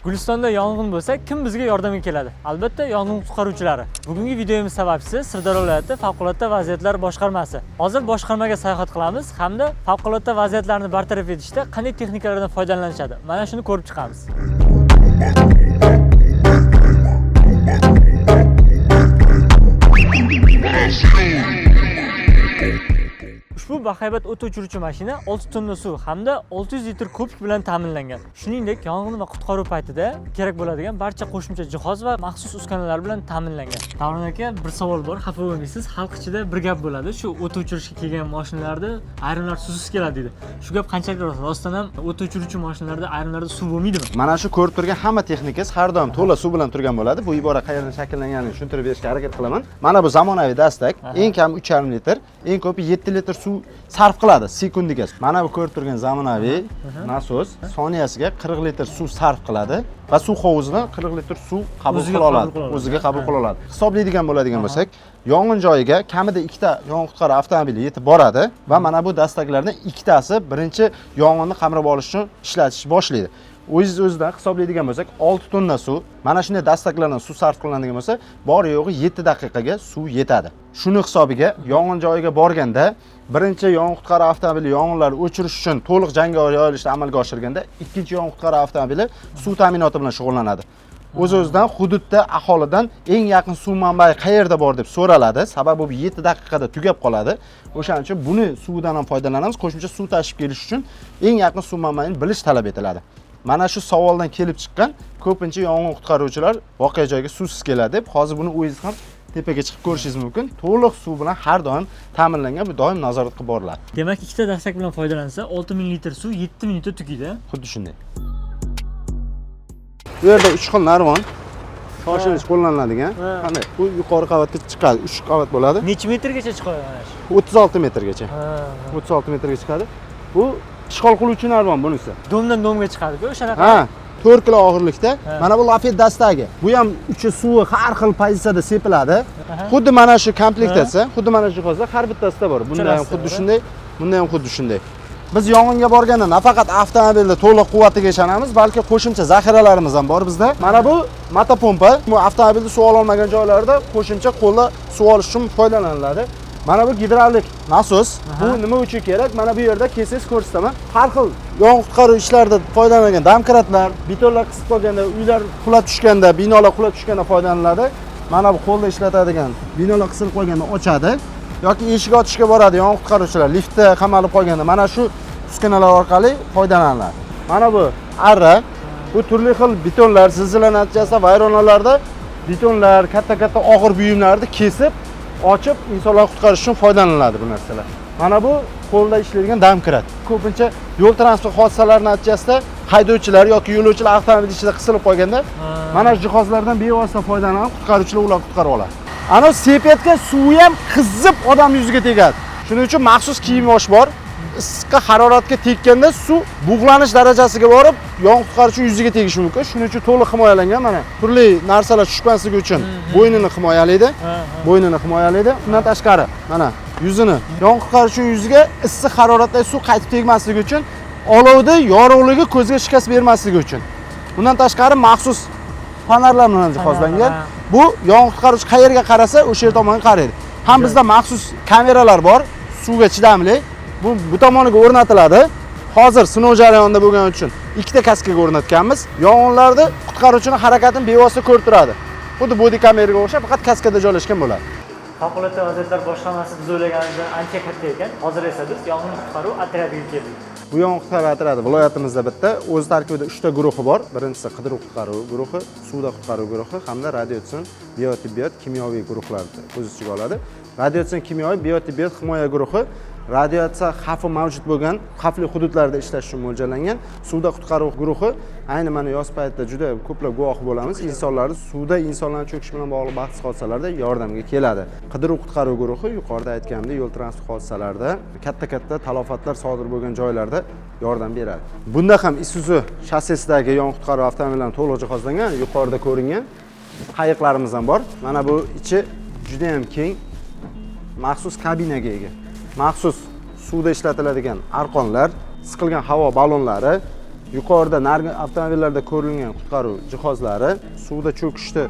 Gulistonda yong'in bo'lsa, kim bizga yordamga keladi? Albatta, yong'in qutqaruvchilari. Bugungi videomiz sababchisi Sirdaryo viloyati favqulodda vaziyatlar boshqarmasi. Hozir boshqarmaga sayohat qilamiz hamda favqulodda vaziyatlarni bartaraf etishda qanday texnikalardan foydalanishadi. Mana shuni ko'rib chiqamiz. Ushbu bahaybat o't o'chiruvchi mashina 6 tonna suv hamda 600 litr kubik bilan ta'minlangan. Shuningdek, yong'in va qutqaruv paytida kerak bo'ladigan barcha qo'shimcha jihoz va maxsus uskunalar bilan ta'minlangan. Davron aka, bir savol bor, xafa bo'lmaysiz. Xalq ichida bir gap bo'ladi. Shu o't o'chirishga kelgan mashinalarda ayrimlar suvsiz keladi deydi. Shu gap qanchalik rost? Rostdan ham o't o'chiruvchi mashinalarda ayrimlarda suv bo'lmaydimi? Mana shu ko'rib turgan hamma texnikasi har doim to'la suv bilan turgan bo'ladi. Bu ibora qayerdan shakllanganini tushuntirib berishga harakat qilaman. Mana bu zamonaviy dastak, eng kam 3,5 litr, eng ko'pi 7 litr suv sarf qiladi sekundiga. Mana bu ko'rib turgan zamonaviy nasos soniyasiga 40 litr suv sarf qiladi va suv hovuzidan 40 litr suv qabul qila oladi, o'ziga qabul qila oladi. Hisoblaydigan bo'ladigan bo'lsak, yong'in joyiga kamida 2 ta yong'in qutqaruv avtomobili yetib boradi va mana bu dastaklardan 2 tasi birinchi yong'inni qamrab olish uchun ishlatish boshlaydi. O'zidan hisoblaydigan bo'lsak, 6 tonna suv, mana shunday dastaklardan suv sarf qilinadigan bo'lsa, bor yo'g'i 7 daqiqaga suv yetadi. Shuni hisobiga yong'in joyiga borganda, birinchi yong'in qutqaruv avtomobili yong'inlarni o'chirish uchun to'liq jangovar yoyilishda amalga oshirganda, ikkinchi yong'in qutqaruv avtomobili suv ta'minoti bilan shug'ullanadi. O'z-o'zidan hududda aholidan eng yaqin suv manbai qayerda bor deb so'raladi. Sababi bu 7 daqiqada tugab qoladi. O'shaning uchun buni suvdan ham foydalanamiz. Qo'shimcha suv tashib kelish uchun eng yaqin suv manbaini bilish talab etiladi. Mana shu savoldan kelib chiqqan ko'pincha yong'in qutqaruvchilar voqea joyiga suvsiz keladi deb, hozir buni o'zingiz ham tepaga chiqib ko'rishingiz mumkin. To'liq suv bilan har doim ta'minlangan, bu doim nazorat qilib boriladi. Demak, ikkita dastak bilan foydalansa 6000 litr suv 7 minutda tugaydi. Xuddi shunday. Bu yerda 3 xil narvon shoshilish qo'llaniladigan. Qanday? Bu yuqori qavatga chiqadi, 3 qavat bo'ladi. Necha metrgacha chiqadi mana shu? 36 metrgacha. 36 metrga chiqadi. Bu ishg'ol qiluvchi narvon bunisi. Domdan domga chiqadi-ku, o'shanaqa. Ha, 4 kilo og'irlikda. Mana bu lafet dastagi. Bu ham uchi suvi har xil pozitsiyada sepiladi. Xuddi mana shu komplektatsiya, xuddi mana shu jihozda har bittasida bor. Bunda ham xuddi shunday, bunda ham xuddi shunday. Biz yong'inga borganda nafaqat avtomobilda to'liq quvvatiga ishonamiz, balki qo'shimcha zaxiralarimiz ham bor bizda. Mana bu motopompa. Bu avtomobilda suv ola olmagan joylarda qo'shimcha qo'lda suv olish uchun foydalaniladi. Mana bu gidravlik nasos. Bu nima uchun kerak? Mana bu yerda kelsangiz ko'rsataman. Har xil yong'in qutqaruv ishlarida foydalanilgan domkratlar, betonlar qisib qolganda, uylar qulab tushganda, binolar qulab tushganda foydalaniladi. Mana bu qo'lda ishlatadigan binolar qisilib qolganda ochadi. Yoki eshik ochishga boradi yong'in qutqaruvchilar, liftda qamalib qolganda mana shu uskunalar orqali foydalaniladi. Mana bu arra. Bu turli xil betonlar, zilzila natijasida vayronalarda betonlar, katta-katta og'ir buyumlarni kesib, ochib insonlarni qutqarish uchun foydalaniladi bu narsalar. Mana bu qo'lda ishlaydigan domkrat. Ko'pincha yo'l transport hodisalari natijasida haydovchilar yoki yo'lovchilar avtomobil ichida qisilib qolganda mana shu jihozlardan bevosita foydalanib qutqaruvchilar ularni qutqarib oladi. Ana sepetga suvi ham qizib odam yuziga tegadi. Shuning uchun maxsus kiyim yosh bor. Issiqqa, haroratga tekkanda suv bug'lanish darajasiga borib, yong'in qutqaruvchi yuziga tegishi mumkin. Shuning uchun to'liq himoyalangan mana. Turli narsalar tushmasligi uchun bo'ynini himoyalaydi. Bo'ynini himoyalaydi. Undan tashqari mana yuzini yong'in qutqaruvchi yuziga issiq haroratda suv qaytib tegmasligi uchun, olovni yorug'ligi ko'zga shikast bermasligi uchun. Undan tashqari maxsus fonarlar bilan jihozlangan. Bu yong'in qutqaruvchi qayerga qarasa, o'sha yer tomonga qaraydi. Ham bizda maxsus kameralar bor, suvga chidamli. Bu tomoniga o'rnatiladi. Hozir sinov jarayonida bo'lgani uchun ikkita kaskaga o'rnatganmiz. Yong'inlarda qutqaruvchining harakatini bevosita ko'rib turadi. Xuddi bodi kameraga o'xshab, faqat kaskada joylashgan bo'ladi. Favqulodda vaziyatlar boshqarmasi biz o'ylaganimizdan ancha katta ekan. Hozir esa biz yong'in qutqaruv otryadiga keldik. Bu yong'in qutqaruv otryadi viloyatimizda bitta, o'z tarkibida 3 ta guruhi bor. Birinchisi qidiruv qutqaruv guruhi, suvda qutqaruv guruhi hamda radiatsion biotibbiyot kimyoviy guruhlarni o'z ichiga oladi. Radiatsion kimyoviy biotibbiyot himoya guruhi radiatsiya xavfi mavjud bo'lgan xavfli hududlarda ishlash uchun mo'ljallangan. Suvda qutqaruv guruhi ayni mana yoz paytida juda ko'plab guvoh bo'lamiz. Insonlarni suvda insonlarning cho'kishi bilan bog'liq baxtsiz hodisalarda yordamga keladi. Qidiruv qutqaruv guruhi yuqorida aytganimdek yo'l transport hodisalarida katta-katta talofatlar sodir bo'lgan joylarda yordam beradi. Bunda ham Isuzu shassesidagi yong'in qutqaruv avtomobillarini to'liq jihozlangan, yuqorida ko'ringan qayiqlarimiz ham bor. Mana bu ichi juda ham keng, maxsus kabinaga ega. Maxsus suvda ishlatiladigan arqonlar, siqilgan havo ballonlari, yuqorida nargi avtomobillarda ko'rilgan qutqaruv jihozlari, suvda cho'kishni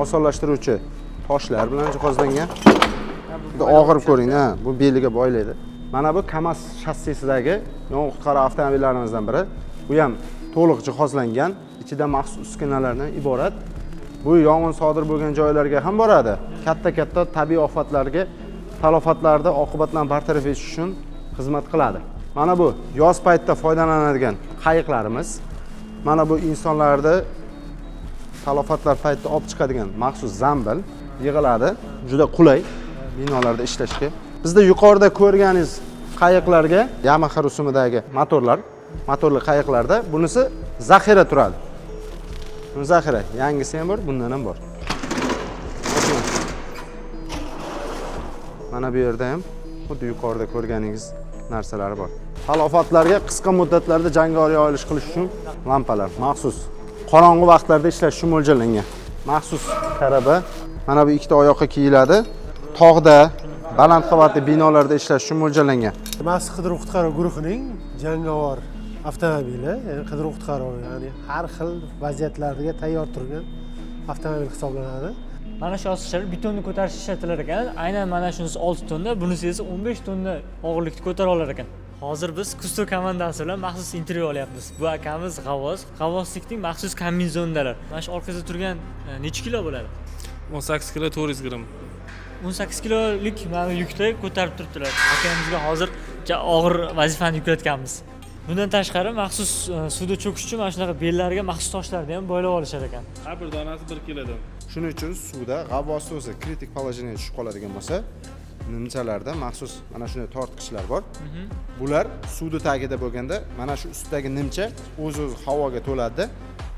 osonlashtiruvchi toshlar bilan jihozlangan. Juda og'ir ko'ring, ha, bu beliga boylaydi. Mana bu KAMAZ shassisidagi yong'in qutqaruv avtomobillarimizdan biri. Bu ham to'liq jihozlangan, ichida maxsus uskunalardan iborat. Bu yong'in sodir bo'lgan joylarga ham boradi. Katta-katta tabiiy ofatlarga, talofatlarda oqibatlarni bartaraf etish uchun xizmat qiladi. Mana bu yoz paytida foydalanadigan qayiqlarimiz. Mana bu insonlarni talofatlar paytida olib chiqadigan maxsus zambil yig'iladi. Juda qulay binolarda ishlashga. Bizda yuqorida ko'rganingiz qayiqlarga Yamaha rusumidagi motorli qayiqlarda bunisi zaxira turadi. Bu zaxira yangisi ham bor, bundan ham bor. Mana bu yerda ham xuddi yuqorida ko'rganingiz narsalar bor. Talofatlarga qisqa muddatlarda jangovar yo'nalish qilish uchun lampalar maxsus qorong'u vaqtlarda ishlash uchun mo'ljallangan. Maxsus karaba. Mana bu ikkita oyoqqa kiyiladi. Tog'da, baland qavatli binolarda ishlash uchun mo'ljallangan. Maxsus qidiruv-qutqaruv guruhining jangovar avtomobili, ya'ni qidiruv-qutqaruv, ya'ni har xil vaziyatlarga tayyor turgan avtomobil hisoblanadi. Mana shu osqichlar betonni ko'tarish ishlatilar ekan. Aynan mana shunisi 6 tonna, bunisi esa 15 tonna og'irlikni ko'tara olar ekan. Hozir biz Kusto komandasi bilan maxsus intervyu olyapmiz. Bu akamiz G'avvoslikning maxsus kombinezondalar. Mana shu orqada turgan necha kilo bo'ladi? 18 kilo 400 gram. 18 kilolik mana yukni ko'tarib turibdilar. Akamizga hozir og'ir vazifani yuklatganmiz. Bundan tashqari maxsus suvda cho'kish uchun mana shunaqa bellarga maxsus toshlarni ham boylab olishar ekan. Har bir donasi 1 kilodan. Shuning uchun suvda g'avvosda o'zi kritik положениеga tushib qoladigan bo'lsa, nimchalarda maxsus mana shunday tortqichlar bor. Bular suvni tagida bo'lganda, mana shu ustidagi nimcha o'z-o'zi havoga to'ladi.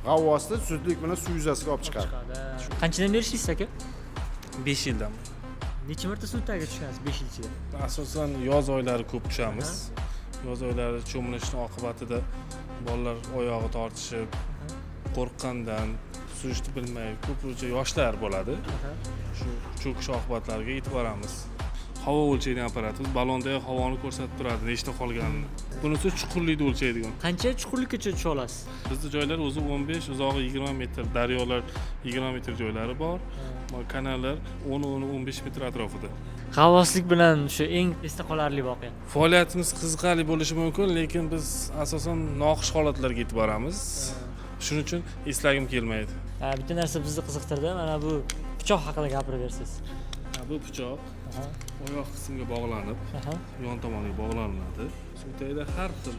G'avvosni zudlik bilan suv yuzasiga olib chiqadi. Qanchadan beri ishlaysiz aka? 5 yildan. Necha marta suv tagiga tushgansiz 5 yil ichida? Asosan yoz oylari ko'p tushamiz. Yoz oylari cho'milishning oqibatida bolalar oyog'i tortishib, qo'rqqandan, suzishni bilmay, ko'pincha yoshlar bo'ladi. Shu cho'kish oqibatlariga yetib boramiz. Havo o'lchaydigan apparatimiz balonda havoni ko'rsatib turadi, nechta qolganini. Bunisi chuqurlikni o'lchaydigan. Qancha chuqurlikkacha tusha olasiz? Bizda joylar o'zi 15, uzog'i 20 metr, daryolar 20 metr joylari bor. Kanallar 10-15 metr atrofida. G'avvoslik bilan shu eng esda qolarli voqea. Faoliyatimiz qiziqarli bo'lishi mumkin, lekin biz asosan noxush holatlarga yetib boramiz. Shuning uchun eslagim kelmaydi. Bitta narsa bizni qiziqtirdi. Mana bu pichoq haqida gapirib bersiz. Bu pichoq oyoq qismiga bog'lanib, yon tomoniga bog'lanadi. Shu tagida har xil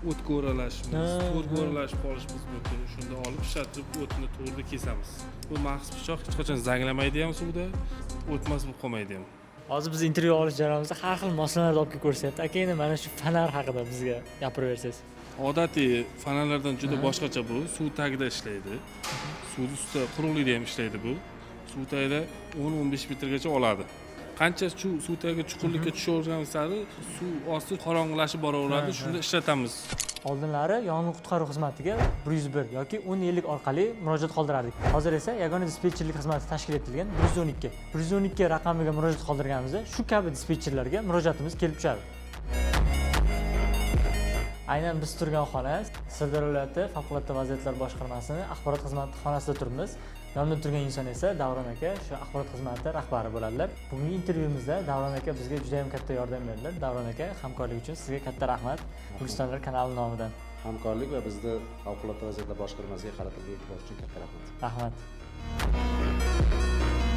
o'tga o'ralashimiz, to'rga o'ralashib qolishimiz mumkin. Shunda olib ishlatib o'tni to'rda kesamiz. Bu maxsus pichoq hech qachon zanglamaydi ham suvda, o'tmas bo'lib qolmaydi ham. Hozir biz intervyu olish jarayonimizda har xil mashinalarni olib kelib ko'rsatyapti. Aka, endi mana shu fonar haqida bizga gapirib bersangiz. Odatiy fonarlardan juda boshqacha bu. Suv tagida ishlaydi. Suv ustida quruqlikda ham ishlaydi bu. Suv tagida 10-15 metrgacha oladi. Qancha suv tagiga chuqurlikka tushavergan sari suv osti qorong'ilashib boraveradi, shunda ishlatamiz. Oldinlari yong'in qutqaruv xizmatiga 101 yoki 1050 orqali murojaat qoldirardik. Hozir esa yagona dispetcherlik xizmati tashkil etilgan 112. 112 raqamiga murojaat qoldirganimizda shu kabi dispetcherlarga murojaatimiz kelib tushadi. Aynan biz turgan xona Sirdaryo viloyati favqulodda vaziyatlar boshqarmasining axborot xizmati xonasida turibmiz. Yonimda turgan inson esa Davron aka, shu axborot xizmati rahbari bo'ladilar. Bugungi intervyumizda Davron aka bizga juda ham katta yordam berdilar. Davron aka, hamkorlik uchun sizga katta rahmat. Gulistonlar kanali nomidan. Hamkorlik va bizni favqulodda vaziyatlar boshqarmasiga qaratilgan e'tibor uchun katta rahmat. Rahmat.